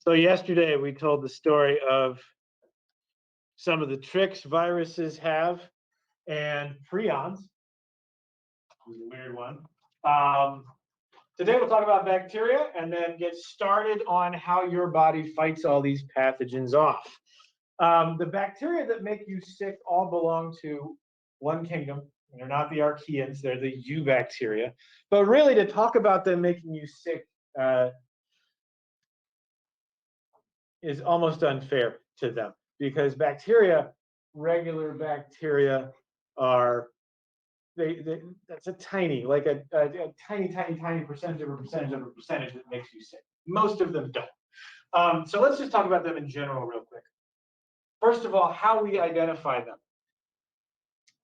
So yesterday we told the story of some of the tricks viruses have, and prions was a weird one. Today we'll talk about bacteria and then get started on how your body fights all these pathogens off. The bacteria that make you sick all belong to one kingdom. They're not the archaeans, they're the eubacteria. But really, to talk about them making you sick is almost unfair to them, because bacteria, regular bacteria, are that's a tiny, like a tiny percentage of a percentage of a percentage that makes you sick. Most of them don't. So let's just talk about them in general real quick. First of all, how we identify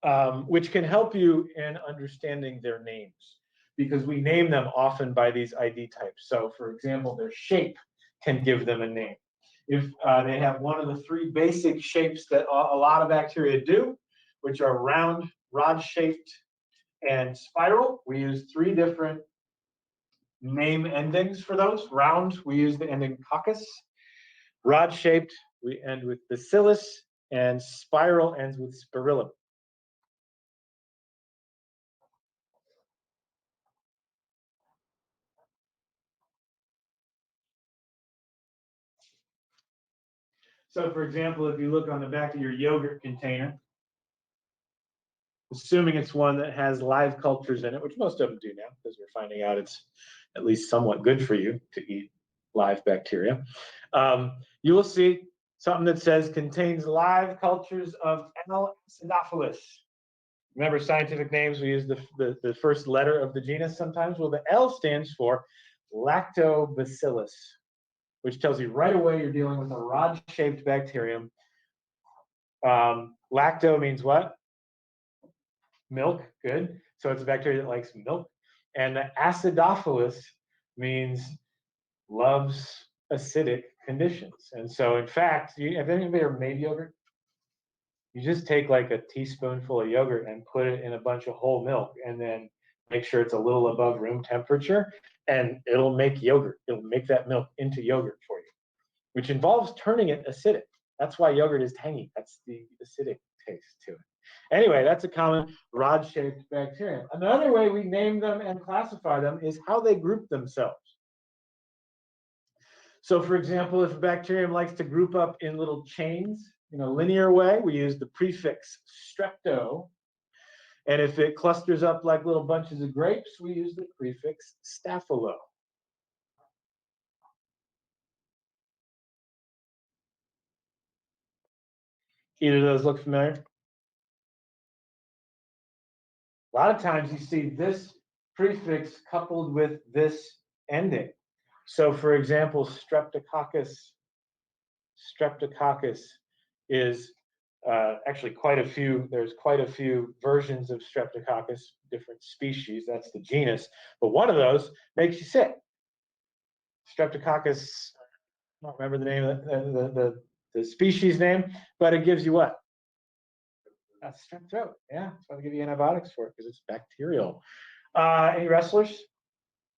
them, which can help you in understanding their names, because we name them often by these ID types. So for example, their shape can give them a name. If they have one of the three basic shapes that a lot of bacteria do, which are round, rod-shaped, and spiral, we use three different name endings for those. Round, we use the ending coccus. Rod-shaped, we end with bacillus, and spiral ends with spirillum. So for example, if you look on the back of your yogurt container, assuming it's one that has live cultures in it, which most of them do now, because we're finding out it's at least somewhat good for you to eat live bacteria, you will see something that says contains live cultures of L. acidophilus. Remember scientific names, we use the first letter of the genus sometimes. Well, the L stands for lactobacillus, which tells you right away you're dealing with a rod-shaped bacterium. Lacto means what? Milk, good. So it's a bacteria that likes milk. And the acidophilus means loves acidic conditions. And so in fact, have anybody ever made yogurt? You just take like a teaspoonful of yogurt and put it in a bunch of whole milk, and then make sure it's a little above room temperature, and it'll make yogurt. It'll make that milk into yogurt for you, which involves turning it acidic. That's why yogurt is tangy. That's the acidic taste to it. Anyway, that's a common rod-shaped bacterium. Another way we name them and classify them is how they group themselves. So for example, if a bacterium likes to group up in little chains in a linear way, we use the prefix strepto. And if it clusters up like little bunches of grapes, we use the prefix staphylo. Either of those look familiar? A lot of times you see this prefix coupled with this ending. So for example, streptococcus is actually quite a few, there's quite a few versions of streptococcus, different species, that's the genus, but one of those makes you sick. Streptococcus, I don't remember the name of the species name, but it gives you what? That's strep throat. Yeah, that's why they give you antibiotics for it, because it's bacterial. Any wrestlers?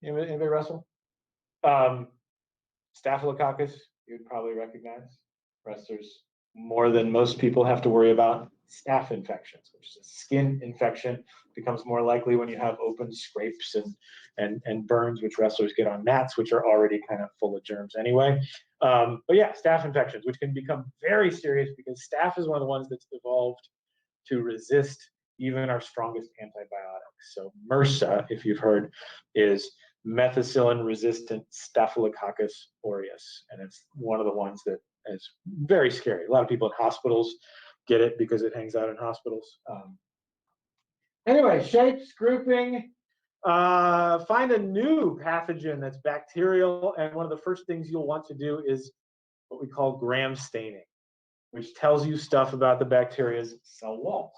Anybody wrestle? Staphylococcus, you'd probably recognize. Wrestlers, more than most people have to worry about staph infections, which is a skin infection. Becomes more likely when you have open scrapes and burns, which wrestlers get on mats, which are already kind of full of germs anyway. But yeah, staph infections, which can become very serious because staph is one of the ones that's evolved to resist even our strongest antibiotics. So MRSA, if you've heard, is methicillin-resistant Staphylococcus aureus, and it's one of the ones that is very scary. A lot of people in hospitals get it because it hangs out in hospitals. Anyway, shapes, grouping, find a new pathogen that's bacterial, and one of the first things you'll want to do is what we call gram staining, which tells you stuff about the bacteria's cell walls.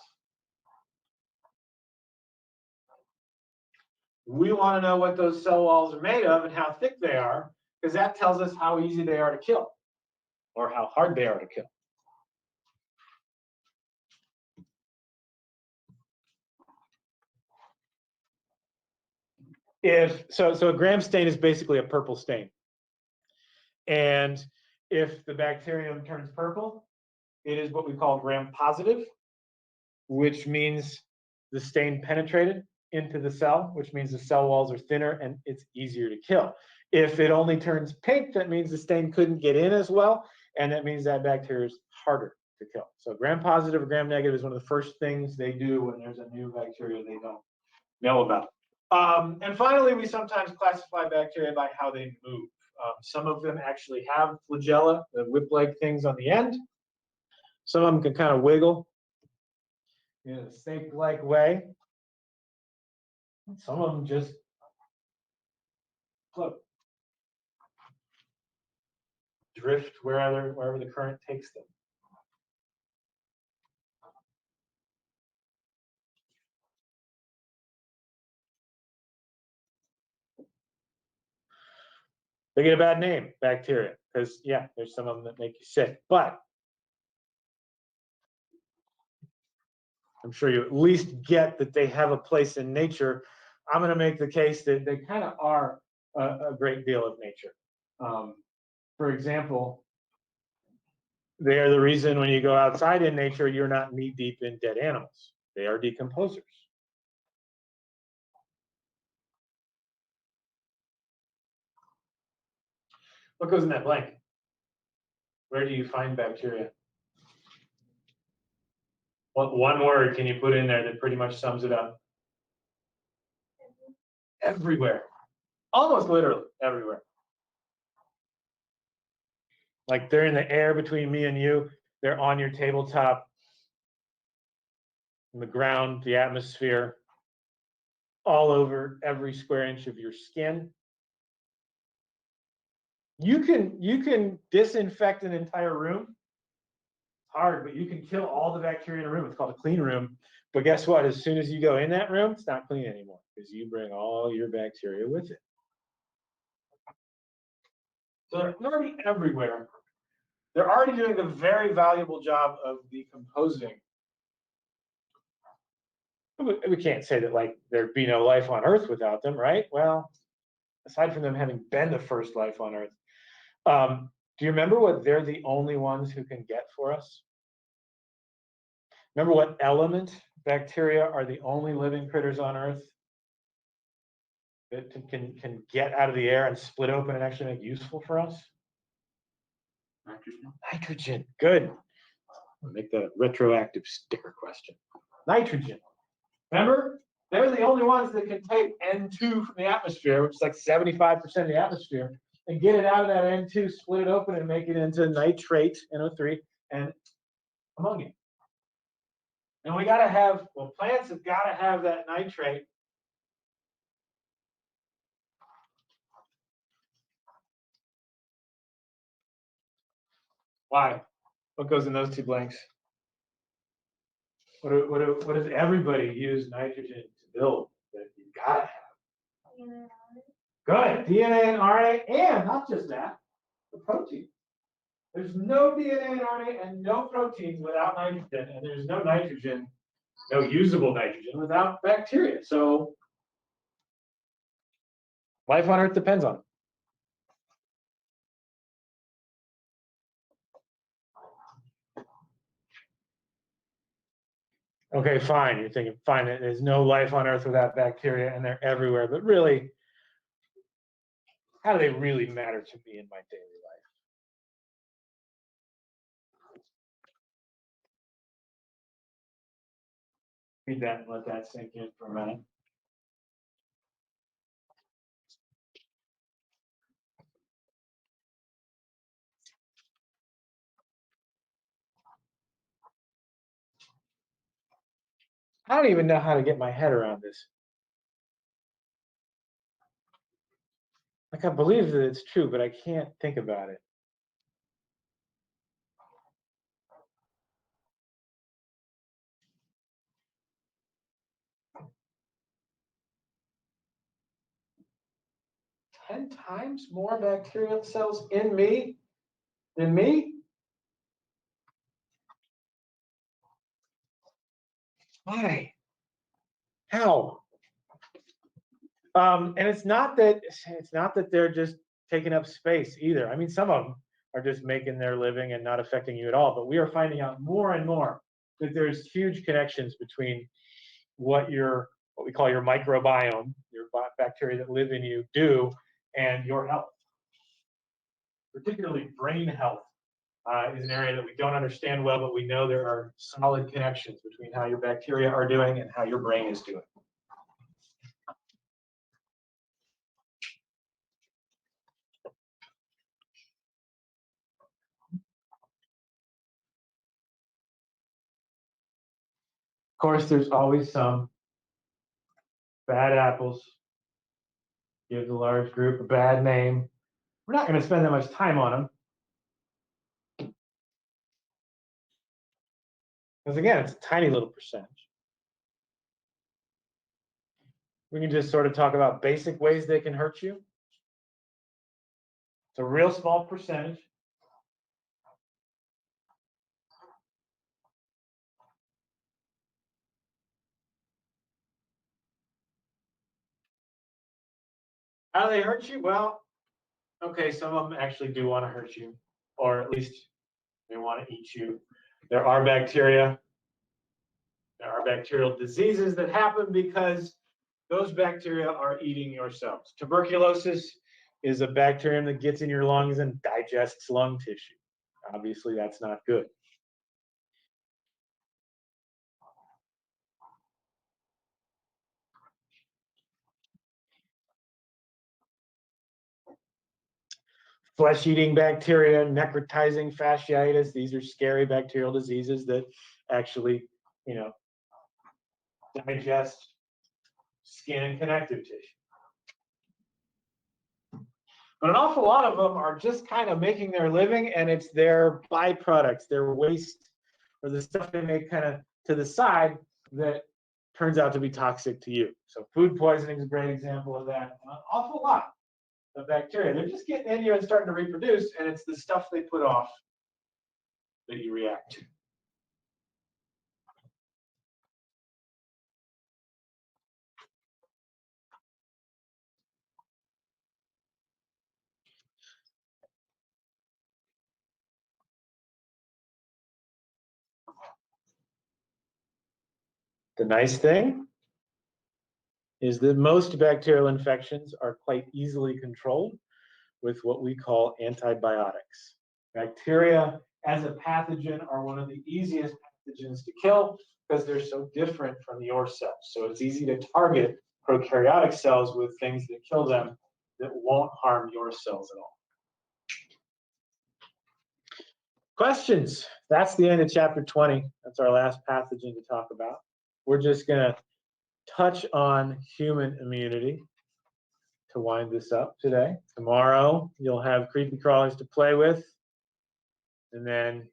We want to know what those cell walls are made of and how thick they are, because that tells us how easy they are to kill or how hard they are to kill. So a gram stain is basically a purple stain. And if the bacterium turns purple, it is what we call gram-positive, which means the stain penetrated into the cell, which means the cell walls are thinner and it's easier to kill. If it only turns pink, that means the stain couldn't get in as well, and that means that bacteria is harder to kill. So gram-positive or gram-negative is one of the first things they do when there's a new bacteria they don't know about. And finally, we sometimes classify bacteria by how they move. Some of them actually have flagella, the whip-like things on the end. Some of them can kind of wiggle in a snake-like way. Some of them just float, drift wherever the current takes them. They get a bad name, bacteria, because yeah, there's some of them that make you sick. But I'm sure you at least get that they have a place in nature. I'm going to make the case that they kind of are a great deal of nature. For example, they are the reason when you go outside in nature, you're not knee deep in dead animals. They are decomposers. What goes in that blank? Where do you find bacteria? What one word can you put in there that pretty much sums it up? Everywhere. Almost literally everywhere. Like they're in the air between me and you. They're on your tabletop, on the ground, the atmosphere, all over every square inch of your skin. You can disinfect an entire room. It's hard, but you can kill all the bacteria in a room. It's called a clean room. But guess what? As soon as you go in that room, it's not clean anymore because you bring all your bacteria with it. So they're already everywhere. They're already doing a very valuable job of decomposing. We can't say that like there'd be no life on Earth without them, right? Well, aside from them having been the first life on Earth, do you remember what they're the only ones who can get for us? Remember what element bacteria are the only living critters on Earth that can get out of the air and split open and actually make useful for us? Nitrogen. Nitrogen. Good. I'll make that a retroactive sticker question. Nitrogen. Remember? They're the only ones that can take N2 from the atmosphere, which is like 75% of the atmosphere, and get it out of that N2, split it open, and make it into nitrate, NO3, and ammonia. And we got to have, well, plants have got to have that nitrate. Why? What goes in those two blanks? What does everybody use nitrogen to build that you got to have? Good. DNA and RNA, and not just that, the protein. There's no DNA and RNA and no proteins without nitrogen, and there's no nitrogen, no usable nitrogen without bacteria. So life on Earth depends on it. Okay, fine. You're thinking, fine, there's no life on Earth without bacteria, and they're everywhere. But really, how do they really matter to me in my daily life? Read that and let that sink in for a minute. I don't even know how to get my head around this. Like, I believe that it's true, but I can't think about it. Ten times more bacterial cells in me than me? Why? How? And it's not that they're just taking up space either. I mean, some of them are just making their living and not affecting you at all. But we are finding out more and more that there's huge connections between what we call your microbiome, your bacteria that live in you, do, and your health. Particularly brain health is an area that we don't understand well, but we know there are solid connections between how your bacteria are doing and how your brain is doing. Of course, there's always some bad apples. Give the large group a bad name. We're not going to spend that much time on them. Because again, it's a tiny little percentage. We can just sort of talk about basic ways they can hurt you. It's a real small percentage. How do they hurt you? Well, okay, some of them actually do want to hurt you, or at least they want to eat you. There are bacteria. There are bacterial diseases that happen because those bacteria are eating your cells. Tuberculosis is a bacterium that gets in your lungs and digests lung tissue. Obviously, that's not good. Flesh-eating bacteria, necrotizing fasciitis, these are scary bacterial diseases that actually, digest skin and connective tissue. But an awful lot of them are just kind of making their living, and it's their byproducts, their waste, or the stuff they make kind of to the side that turns out to be toxic to you. So food poisoning is a great example of that. An awful lot of bacteria. They're just getting in you and starting to reproduce, and it's the stuff they put off that you react to. The nice thing is that most bacterial infections are quite easily controlled with what we call antibiotics. Bacteria as a pathogen are one of the easiest pathogens to kill because they're so different from your cells. So it's easy to target prokaryotic cells with things that kill them that won't harm your cells at all. Questions? That's the end of chapter 20. That's our last pathogen to talk about. We're just going to touch on human immunity to wind this up today. Tomorrow, you'll have creepy crawlers to play with. And then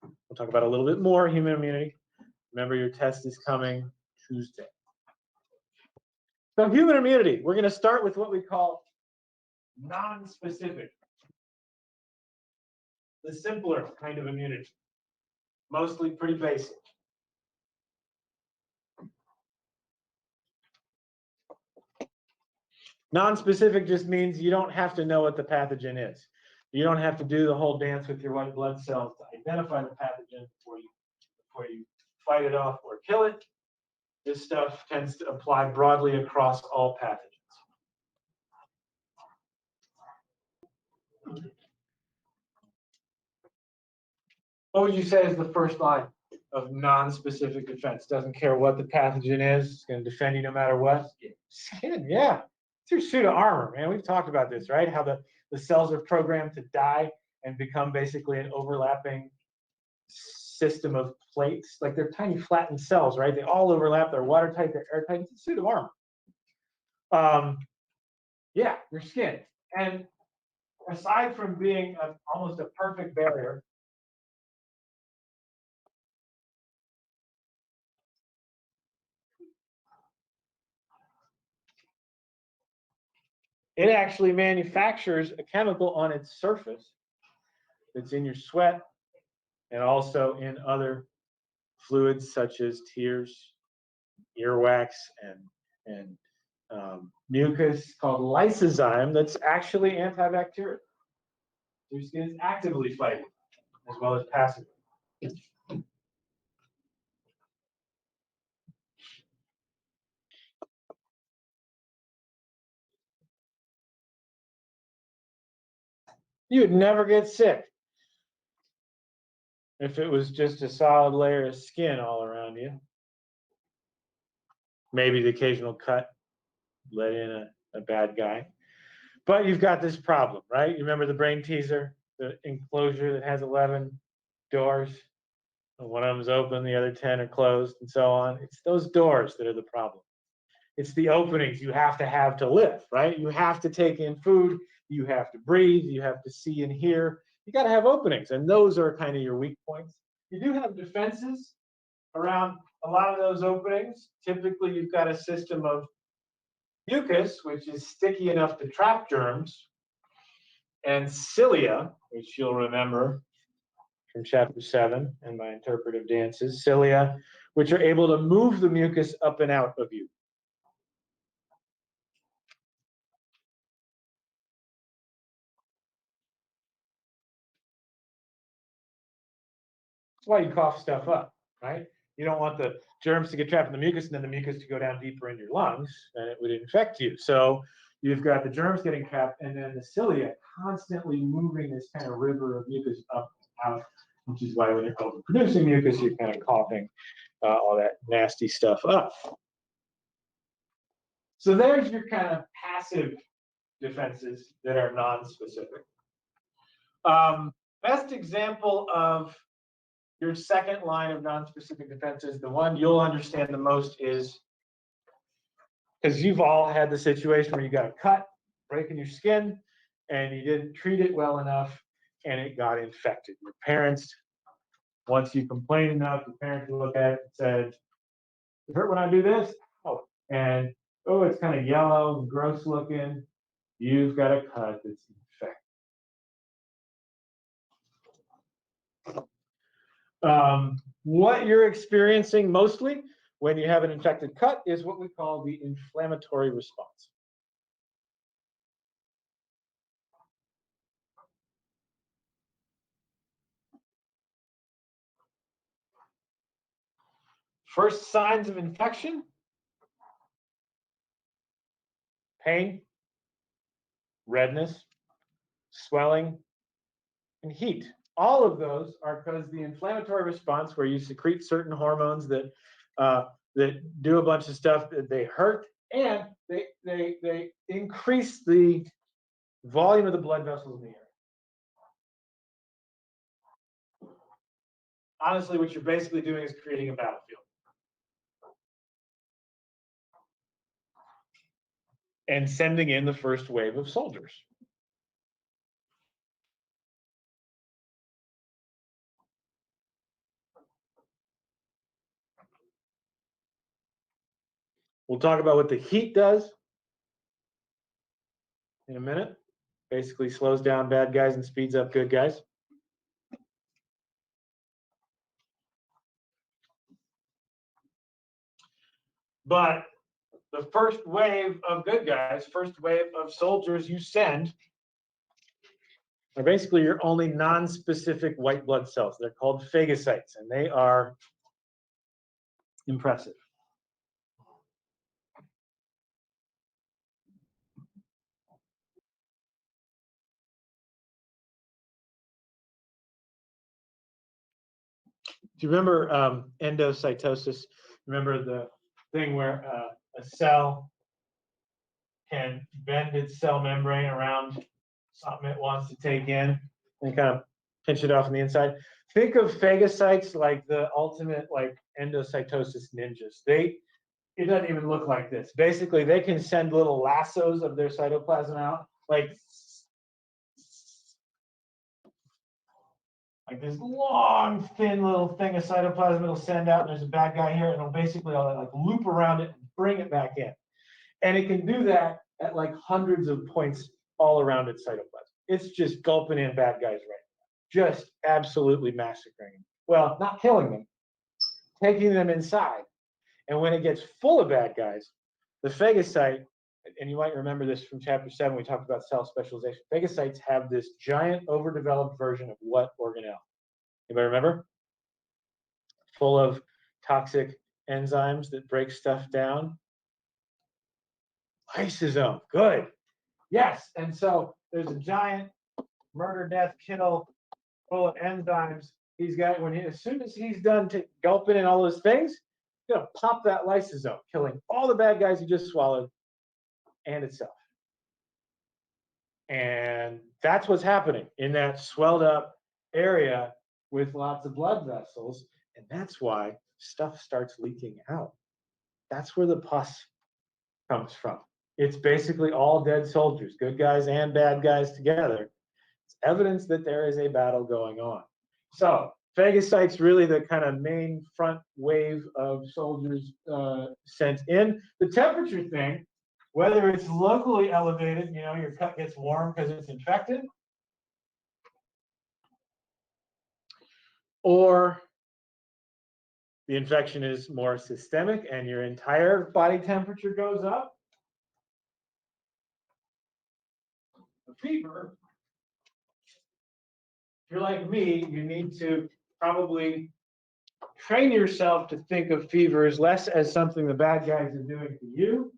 we'll talk about a little bit more human immunity. Remember, your test is coming Tuesday. So human immunity, we're going to start with what we call nonspecific, the simpler kind of immunity, mostly pretty basic. Nonspecific just means you don't have to know what the pathogen is. You don't have to do the whole dance with your white blood cells to identify the pathogen before you fight it off or kill it. This stuff tends to apply broadly across all pathogens. What would you say is the first line of non-specific defense? Doesn't care what the pathogen is. It's going to defend you no matter what. Skin, yeah. It's your suit of armor, man. We've talked about this, right? How the cells are programmed to die and become basically an overlapping system of plates. Like they're tiny flattened cells, right? They all overlap. They're watertight. They're airtight. It's a suit of armor. Yeah, your skin. And aside from being almost a perfect barrier, it actually manufactures a chemical on its surface that's in your sweat and also in other fluids such as tears, earwax, and mucus called lysozyme that's actually antibacterial. Your skin is actively fighting as well as passively. You would never get sick if it was just a solid layer of skin all around you. Maybe the occasional cut let in a bad guy. But you've got this problem, right? You remember the brain teaser, the enclosure that has 11 doors? One of them's open, the other 10 are closed, and so on. It's those doors that are the problem. It's the openings you have to live, right? You have to take in food, you have to breathe, you have to see and hear. You got to have openings, and those are kind of your weak points. You do have defenses around a lot of those openings. Typically, you've got a system of mucus, which is sticky enough to trap germs, and cilia, which you'll remember from chapter 7 and my interpretive dances, cilia, which are able to move the mucus up and out of you. That's why you cough stuff up, right? You don't want the germs to get trapped in the mucus and then the mucus to go down deeper in your lungs, and it would infect you. So you've got the germs getting trapped, and then the cilia constantly moving this kind of river of mucus up and out, which is why when you're overproducing mucus, you're kind of coughing all that nasty stuff up. So there's your kind of passive defenses that are non-specific. Best example of your second line of non-specific defenses, the one you'll understand the most is, because you've all had the situation where you got a cut, breaking your skin, and you didn't treat it well enough, and it got infected. Your parents, once you complain enough, your parents will look at it and said, "It hurt when I do this?" Oh, and oh, it's kind of yellow and gross looking. You've got a cut that's infected. What you're experiencing mostly when you have an infected cut is what we call the inflammatory response. First signs of infection: pain, redness, swelling, and heat. All of those are because the inflammatory response, where you secrete certain hormones that that do a bunch of stuff, that they hurt, and they increase the volume of the blood vessels in the area. Honestly, what you're basically doing is creating a battlefield. And sending in the first wave of soldiers. We'll talk about what the heat does in a minute. Basically slows down bad guys and speeds up good guys. But the first wave of good guys, first wave of soldiers you send, are basically your only non-specific white blood cells. They're called phagocytes, and they are impressive. Do you remember endocytosis? Remember the thing where a cell can bend its cell membrane around something it wants to take in and kind of pinch it off on the inside? Think of phagocytes like the ultimate like endocytosis ninjas. It doesn't even look like this. Basically, they can send little lassos of their cytoplasm out, like this long, thin little thing of cytoplasm it'll send out, and there's a bad guy here, and it'll basically like loop around it and bring it back in. And it can do that at like hundreds of points all around its cytoplasm. It's just gulping in bad guys right now. Just absolutely massacring them. Well, not killing them, taking them inside. And when it gets full of bad guys, the phagocyte and you might remember this from chapter 7, we talked about cell specialization. Phagocytes have this giant overdeveloped version of what organelle? Anybody remember? Full of toxic enzymes that break stuff down. Lysosome, good. Yes, and so there's a giant murder, death, kill, full of enzymes. He's got, as soon as he's done gulping in all those things, he's gonna pop that lysosome, killing all the bad guys he just swallowed and itself. And that's what's happening in that swelled up area with lots of blood vessels. And that's why stuff starts leaking out. That's where the pus comes from. It's basically all dead soldiers, good guys and bad guys together. It's evidence that there is a battle going on. So phagocytes really the kind of main front wave of soldiers sent in. The temperature thing, whether it's locally elevated, your cut gets warm because it's infected, or the infection is more systemic and your entire body temperature goes up. The fever, if you're like me, you need to probably train yourself to think of fevers less as something the bad guys are doing to you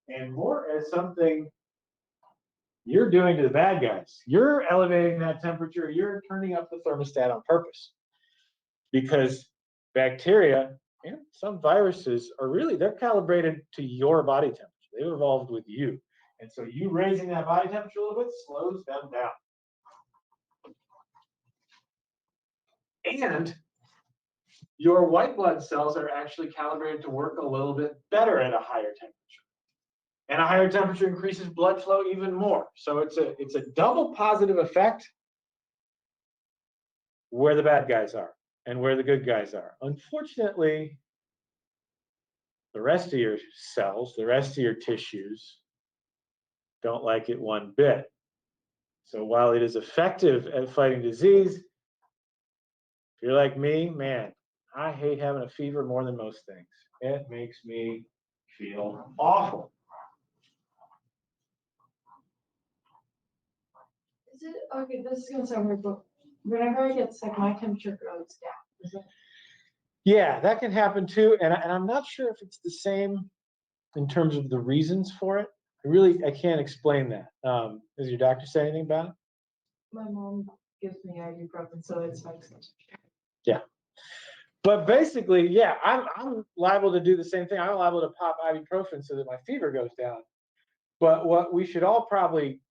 and more as something you're doing to the bad guys. You're elevating that temperature. You're turning up the thermostat on purpose, because bacteria and some viruses are really, they're calibrated to your body temperature. They've evolved with you. And so you raising that body temperature a little bit slows them down. And your white blood cells are actually calibrated to work a little bit better at a higher temperature. And a higher temperature increases blood flow even more. So it's a double positive effect where the bad guys are and where the good guys are. Unfortunately, the rest of your cells, the rest of your tissues don't like it one bit. So while it is effective at fighting disease, if you're like me, man, I hate having a fever more than most things. It makes me feel awful. Is it okay? This is gonna sound weird, but whenever I get sick, my temperature goes down. Is it? Yeah, that can happen too, and I'm not sure if it's the same in terms of the reasons for it. I can't explain that. Does your doctor say anything about it? My mom gives me ibuprofen, so it's fixed. Yeah, but basically, yeah, I'm liable to do the same thing. I'm liable to pop ibuprofen so that my fever goes down. But what we should all probably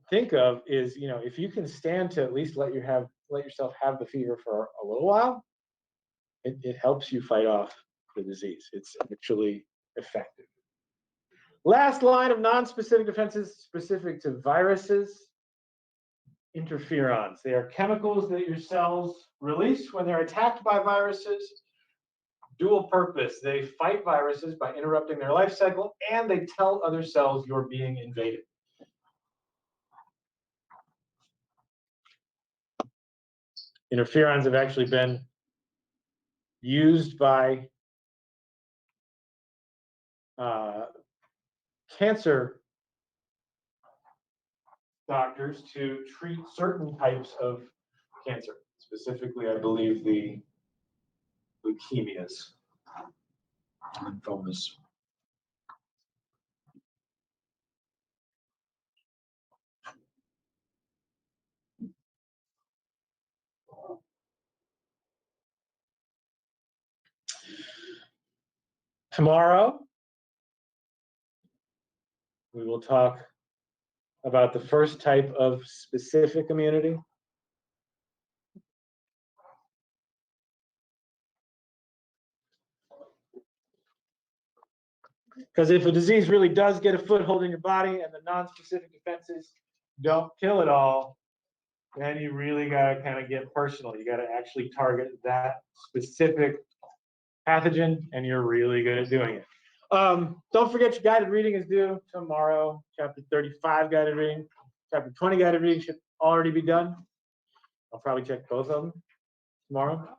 think of is, if you can stand to at least let yourself have the fever for a little while, it helps you fight off the disease. It's actually effective. Last line of non-specific defenses specific to viruses: interferons. They are chemicals that your cells release when they're attacked by viruses. Dual purpose. They fight viruses by interrupting their life cycle, and they tell other cells you're being invaded. Interferons have actually been used by cancer doctors to treat certain types of cancer, specifically, I believe, the leukemias, lymphomas. Tomorrow, we will talk about the first type of specific immunity. Because if a disease really does get a foothold in your body and the non-specific defenses don't kill it all, then you really got to kind of get personal. You got to actually target that specific pathogen, and you're really good at doing it. Don't forget your guided reading is due tomorrow. Chapter 35 guided reading. Chapter 20 guided reading should already be done. I'll probably check both of them tomorrow.